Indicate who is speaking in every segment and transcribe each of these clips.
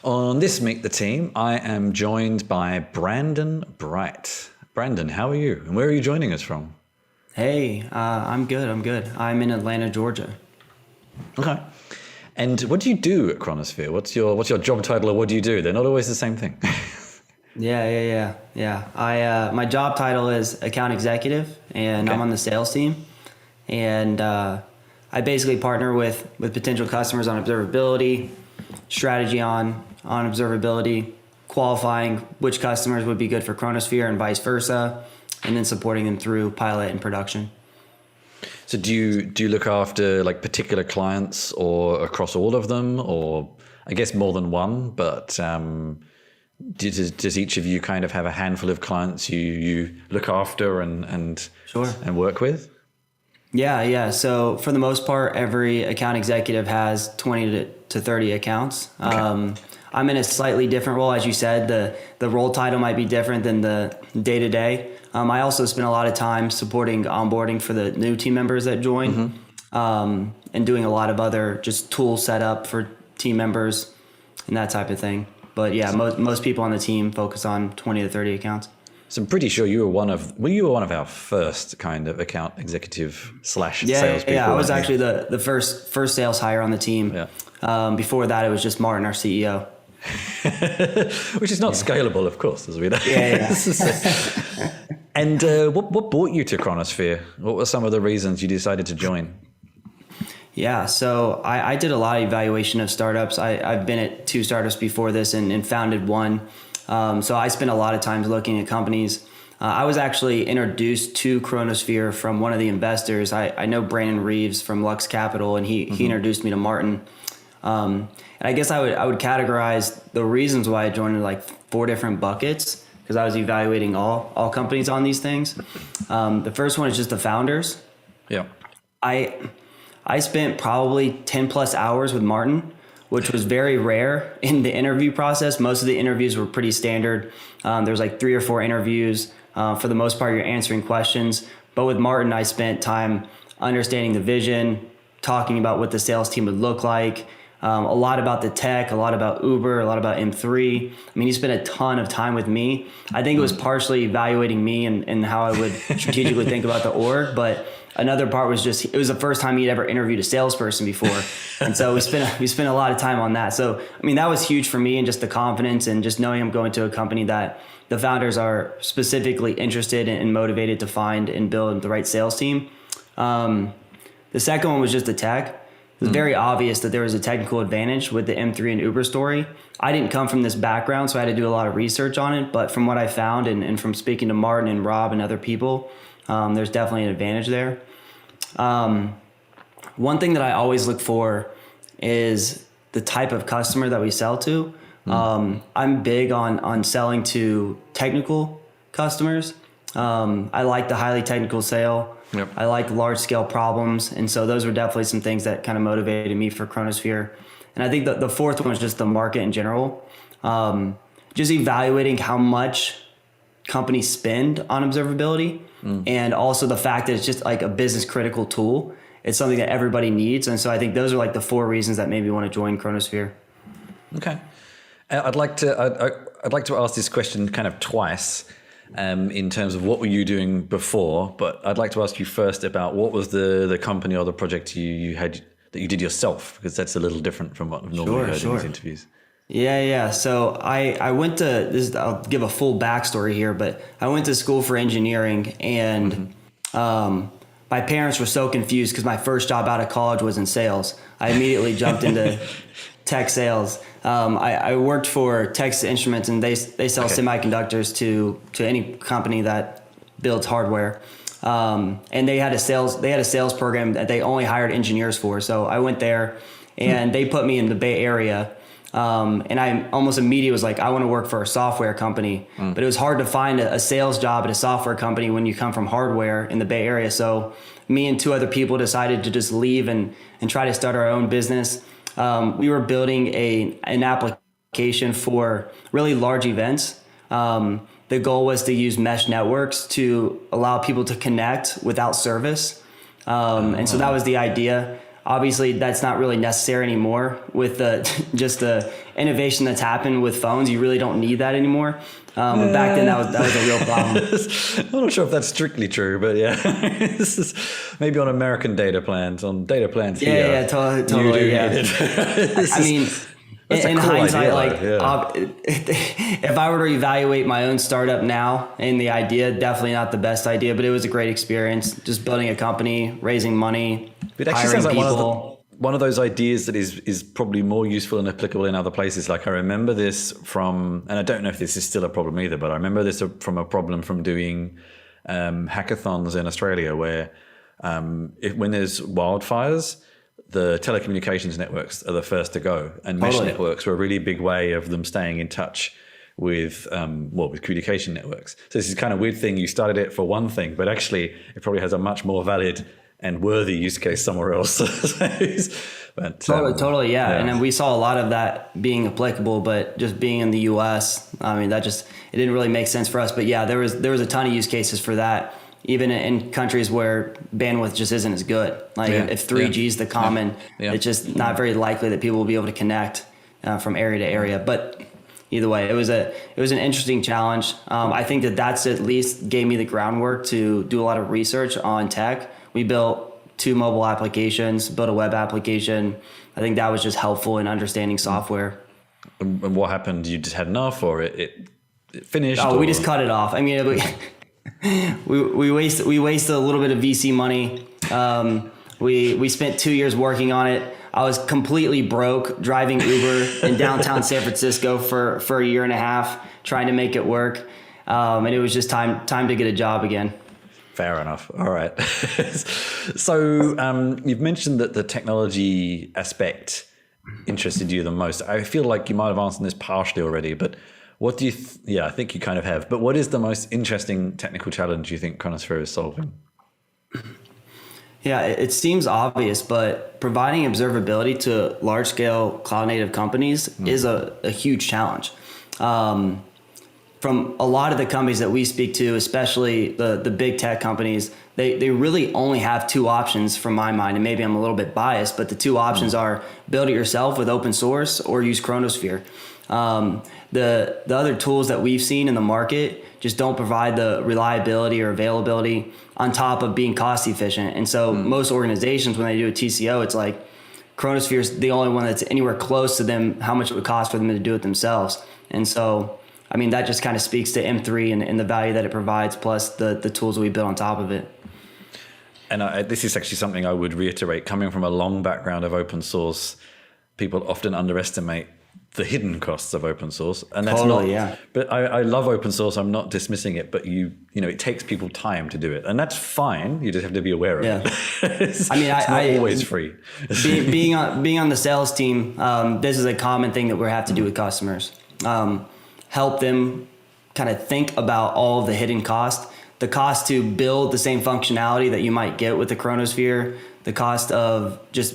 Speaker 1: On this Meet the Team, I am joined by Brandon Bright. Brandon, how are you? And where are you joining us from?
Speaker 2: Hey, I'm good. I'm in Atlanta, Georgia.
Speaker 1: Okay. And what do you do at Chronosphere? What's your job title, or what do you do? They're not always the same thing.
Speaker 2: Yeah. My job title is account executive, and
Speaker 1: Okay.
Speaker 2: I'm on the sales team. And I basically partner with potential customers on observability, strategy on observability, qualifying which customers would be good for Chronosphere and vice versa, and then supporting them through pilot and production.
Speaker 1: So do you look after like particular clients or across all of them, or I guess more than one, but does each of you kind of have a handful of clients you look after and
Speaker 2: Sure.
Speaker 1: and work with?
Speaker 2: Yeah. So for the most part, every account executive has 20 to 30 accounts.
Speaker 1: Okay.
Speaker 2: I'm in a slightly different role. As you said, the role title might be different than the day-to-day. I also spend a lot of time supporting onboarding for the new team members that join, and doing a lot of other just tool setup for team members and that type of thing. But yeah, most people on the team focus on 20 to 30 accounts.
Speaker 1: So I'm pretty sure you were one of our first kind of account executive / salespeople.
Speaker 2: Yeah. I was actually the first sales hire on the team.
Speaker 1: Yeah.
Speaker 2: Before that, it was just Martin, our CEO.
Speaker 1: Which is not scalable, of course, as we know.
Speaker 2: Yeah.
Speaker 1: And what brought you to Chronosphere? What were some of the reasons you decided to join?
Speaker 2: Yeah, so I did a lot of evaluation of startups. I've been at 2 startups before this and founded one. So I spent a lot of time looking at companies. I was actually introduced to Chronosphere from one of the investors. I know Brandon Reeves from Lux Capital, and he introduced me to Martin. And I guess I would categorize the reasons why I joined in like 4 different buckets, because I was evaluating all companies on these things. The first one is just the founders.
Speaker 1: Yeah.
Speaker 2: I spent probably 10 plus hours with Martin, which was very rare in the interview process. Most of the interviews were pretty standard. There's like 3 or 4 interviews. For the most part, you're answering questions. But with Martin, I spent time understanding the vision, talking about what the sales team would look like, a lot about the tech, a lot about Uber, a lot about M3. I mean, he spent a ton of time with me. I think it was partially evaluating me and how I would strategically think about the org, but another part was just, it was the first time he'd ever interviewed a salesperson before. And so we spent a lot of time on that. So, I mean, that was huge for me, and just the confidence and just knowing I'm going to a company that the founders are specifically interested and motivated to find and build the right sales team. The second one was just the tech. It was very obvious that there was a technical advantage with the M3 and Uber story. I didn't come from this background, so I had to do a lot of research on it. But from what I found and from speaking to Martin and Rob and other people, there's definitely an advantage there. One thing that I always look for is the type of customer that we sell to. I'm big on selling to technical customers. I like the highly technical sale.
Speaker 1: Yep.
Speaker 2: I like large scale problems. And so those were definitely some things that kind of motivated me for Chronosphere. And I think the fourth one was just the market in general. Just evaluating how much companies spend on observability, and also the fact that it's just like a business critical tool. It's something that everybody needs. And so I think those are like the 4 reasons that made me want to join Chronosphere.
Speaker 1: Okay. I'd like to ask this question kind of twice. In terms of what were you doing before, but I'd like to ask you first about what was the company or the project you had that you did yourself, because that's a little different from what I've normally heard in these interviews.
Speaker 2: Yeah. So I went to this. I'll give a full backstory here, but I went to school for engineering, and my parents were so confused because my first job out of college was in sales. I immediately jumped into tech sales. I worked for Texas Instruments, and they sell semiconductors to any company that builds hardware. And they had a sales program that they only hired engineers for. So I went there, and they put me in the Bay Area. And I almost immediately was like, I want to work for a software company, but it was hard to find a sales job at a software company when you come from hardware in the Bay Area. So me and 2 other people decided to just leave and try to start our own business. We were building an application for really large events. The goal was to use mesh networks to allow people to connect without service. And so that was the idea. Obviously, that's not really necessary anymore with just the innovation that's happened with phones. You really don't need that anymore. But back then, that was a real problem.
Speaker 1: I'm not sure if that's strictly true, but yeah, this is maybe on American data plans, here.
Speaker 2: Totally. Yeah. I mean, in
Speaker 1: cool
Speaker 2: hindsight,
Speaker 1: idea,
Speaker 2: if I were to evaluate my own startup now and the idea, definitely not the best idea, but it was a great experience. Just building a company, raising money,
Speaker 1: it actually
Speaker 2: hiring
Speaker 1: sounds like
Speaker 2: people.
Speaker 1: one of those ideas that is probably more useful and applicable in other places. Like I remember this from, and I don't know if this is still a problem either, but I remember this from a problem from doing hackathons in Australia where when there's wildfires, the telecommunications networks are the first to go, and mesh networks were a really big way of them staying in touch with with communication networks. So this is kind of weird thing. You started it for one thing, but actually it probably has a much more valid and worthy use case somewhere else. But,
Speaker 2: totally, yeah. And then we saw a lot of that being applicable, but just being in the US, I mean, it didn't really make sense for us. But yeah, there was a ton of use cases for that, even in countries where bandwidth just isn't as good. Like if 3G is the common, it's just not very likely that people will be able to connect from area to area. But either way, it was an interesting challenge. I think that's at least gave me the groundwork to do a lot of research on tech. We built 2 mobile applications, built a web application. I think that was just helpful in understanding software.
Speaker 1: And what happened? You just had enough, or it finished?
Speaker 2: We just cut it off. I mean, we wasted a little bit of VC money. We spent 2 years working on it. I was completely broke driving Uber in downtown San Francisco for a year and a half, trying to make it work. And it was just time to get a job again.
Speaker 1: Fair enough. All right. So you've mentioned that the technology aspect interested you the most. I feel like you might have answered this partially already, but what do you I think you kind of have. But what is the most interesting technical challenge you think Chronosphere is solving?
Speaker 2: Yeah, it seems obvious, but providing observability to large-scale cloud-native companies is a huge challenge. From a lot of the companies that we speak to, especially the big tech companies, they really only have 2 options from my mind, and maybe I'm a little bit biased, but the 2 options are build it yourself with open source or use Chronosphere. The other tools that we've seen in the market just don't provide the reliability or availability on top of being cost efficient. And so most organizations, when they do a TCO, it's like Chronosphere is the only one that's anywhere close to them, how much it would cost for them to do it themselves. And so, I mean, that just kind of speaks to M3 and the value that it provides, plus the tools that we built on top of it.
Speaker 1: And this is actually something I would reiterate. Coming from a long background of open source, people often underestimate the hidden costs of open source, and that's But I love open source. I'm not dismissing it, but it takes people time to do it, and that's fine. You just have to be aware of it. It's not always free.
Speaker 2: being on the sales team, this is a common thing that we have to do with customers. Help them kind of think about all of the hidden costs. The cost to build the same functionality that you might get with the Chronosphere, the cost of just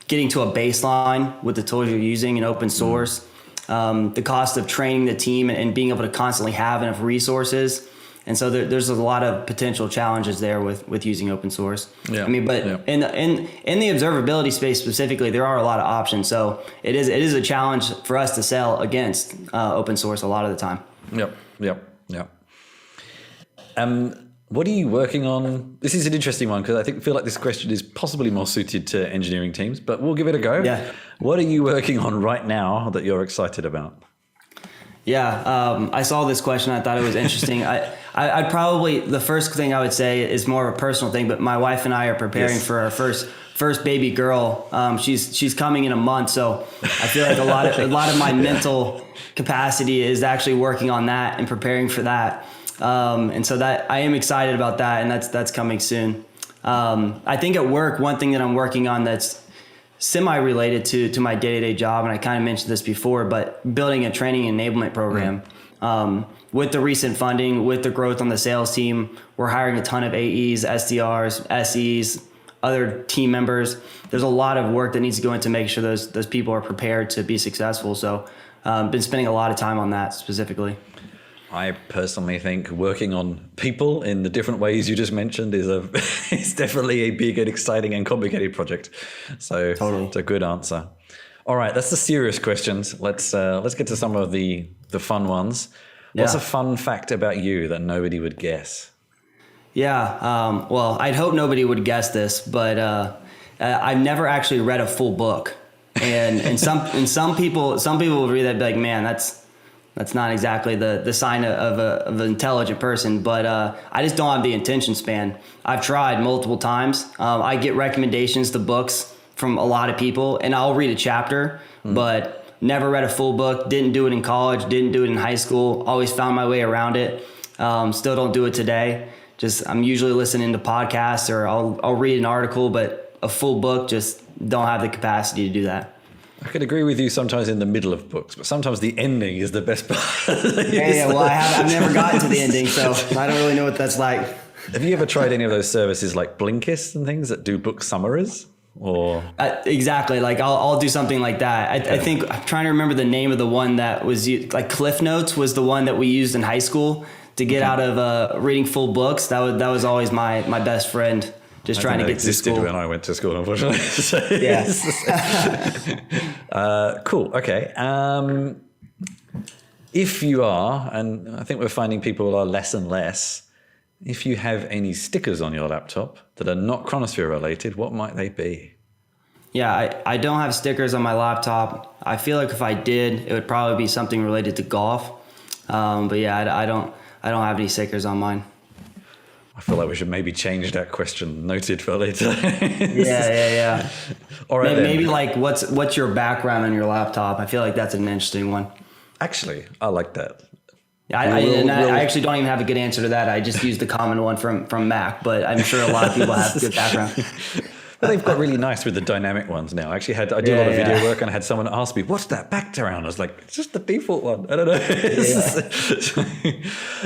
Speaker 2: getting to a baseline with the tools you're using in open source, the cost of training the team and being able to constantly have enough resources. And so there's a lot of potential challenges there with using open source. Yeah. I mean, but in the observability space specifically, there are a lot of options. So it is a challenge for us to sell against open source a lot of the time.
Speaker 1: Yep. What are you working on? This is an interesting one because I feel like this question is possibly more suited to engineering teams, but we'll give it a go.
Speaker 2: Yeah.
Speaker 1: What are you working on right now that you're excited about?
Speaker 2: Yeah, I saw this question. I thought it was interesting. I'd probably, the first thing I would say is more of a personal thing, but my wife and I are preparing for our first baby girl. She's coming in a month, so I feel like a lot of my mental capacity is actually working on that and preparing for that. And so that I am excited about that, and that's coming soon. I think at work, one thing that I'm working on that's semi-related to my day-to-day job, and I kind of mentioned this before, but building a training enablement program. With the recent funding, with the growth on the sales team, we're hiring a ton of AEs, SDRs, SEs, other team members. There's a lot of work that needs to go into making sure those people are prepared to be successful. So been spending a lot of time on that specifically.
Speaker 1: I personally think working on people in the different ways you just mentioned is is definitely a big and exciting and complicated project. So
Speaker 2: Totally.
Speaker 1: it's a good answer. All right, that's the serious questions. Let's get to some of the fun ones. What's
Speaker 2: Yeah.
Speaker 1: a fun fact about you that nobody would guess?
Speaker 2: Yeah. Well, I'd hope nobody would guess this, but I've never actually read a full book, and some people will read that and be like, man, that's not exactly the sign of an intelligent person. But I just don't have the attention span. I've tried multiple times. I get recommendations to books from a lot of people, and I'll read a chapter, but never read a full book. Didn't do it in college. Didn't do it in high school. Always found my way around it. Still don't do it today. I'm usually listening to podcasts, or I'll read an article, but a full book, just don't have the capacity to do that.
Speaker 1: I could agree with you sometimes in the middle of books, but sometimes the ending is the best part.
Speaker 2: Yeah. Well, I've never gotten to the ending, so I don't really know what that's like.
Speaker 1: Have you ever tried any of those services like Blinkist and things that do book summaries? Or
Speaker 2: Exactly. Like I'll do something like that. I think I'm trying to remember the name of the one that was used, like Cliff Notes was the one that we used in high school to get out of reading full books. That was always my best friend, just trying to get to school.
Speaker 1: When I went to school, unfortunately. So,
Speaker 2: Yeah.
Speaker 1: Cool. Okay. If you are, and I think we're finding people are less and less, if you have any stickers on your laptop that are not Chronosphere related, what might they be?
Speaker 2: Yeah, I don't have stickers on my laptop. I feel like if I did, it would probably be something related to golf. But yeah, I don't have any stickers on mine.
Speaker 1: I feel like we should maybe change that question. Noted for later.
Speaker 2: Yeah.
Speaker 1: All right.
Speaker 2: Maybe like what's your background on your laptop? I feel like that's an interesting one.
Speaker 1: Actually, I like that.
Speaker 2: I actually don't even have a good answer to that. I just used the common one from Mac, but I'm sure a lot of people have good background.
Speaker 1: But they've got really nice with the dynamic ones now. I do a lot of video work, and I had someone ask me, "What's that background?" I was like, "It's just the default one." I don't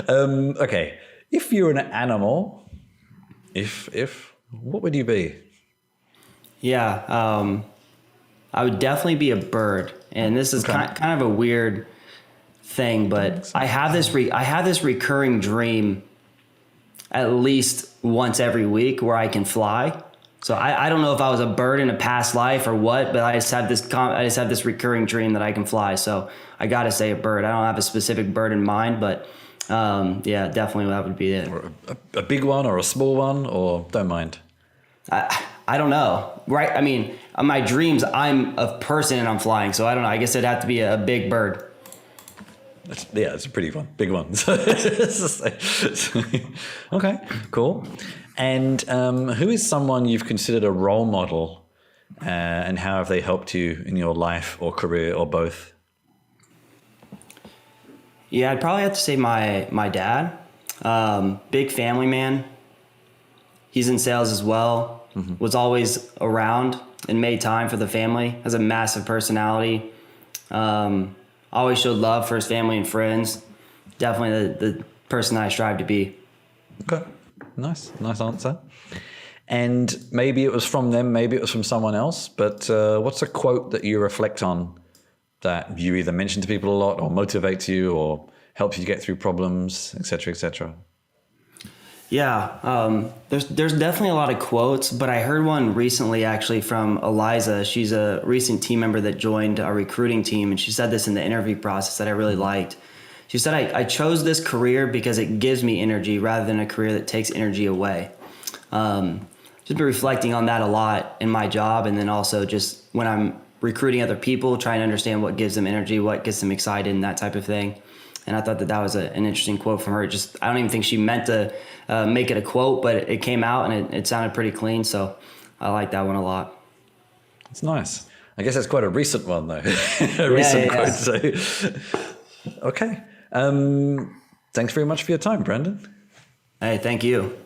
Speaker 1: know. Okay, if you're an animal, what would you be?
Speaker 2: Yeah, I would definitely be a bird, and this is kind of a weird thing, but I have this recurring dream at least once every week where I can fly. So I don't know if I was a bird in a past life or what, but I just have this recurring dream that I can fly. So I got to say a bird. I don't have a specific bird in mind, but yeah, definitely that would be it.
Speaker 1: Or a big one or a small one, or don't mind.
Speaker 2: I don't know, right? I mean, on my dreams, I'm a person and I'm flying, so I don't know. I guess it'd have to be a big bird.
Speaker 1: It's a pretty one, big one. Okay, cool. And who is someone you've considered a role model, and how have they helped you in your life or career or both?
Speaker 2: Yeah, I'd probably have to say my dad. Big family man. He's in sales as well. Mm-hmm. Was always around and made time for the family. Has a massive personality. Always showed love for his family and friends. Definitely the person I strive to be.
Speaker 1: Okay, nice answer. And maybe it was from them, maybe it was from someone else, but what's a quote that you reflect on that you either mention to people a lot or motivates you or helps you get through problems, et cetera, et cetera?
Speaker 2: Yeah, there's definitely a lot of quotes, but I heard one recently actually from Eliza. She's a recent team member that joined our recruiting team, and she said this in the interview process that I really liked. She said, I chose this career because it gives me energy rather than a career that takes energy away. Just been reflecting on that a lot in my job, and then also just when I'm recruiting other people, trying to understand what gives them energy, what gets them excited, and that type of thing. And I thought that was an interesting quote from her. I don't even think she meant to make it a quote, but it came out and it sounded pretty clean. So I like that one a lot.
Speaker 1: It's nice. I guess that's quite a recent one, though. Recent quote. So. Okay. Thanks very much for your time, Brandon.
Speaker 2: Hey, thank you.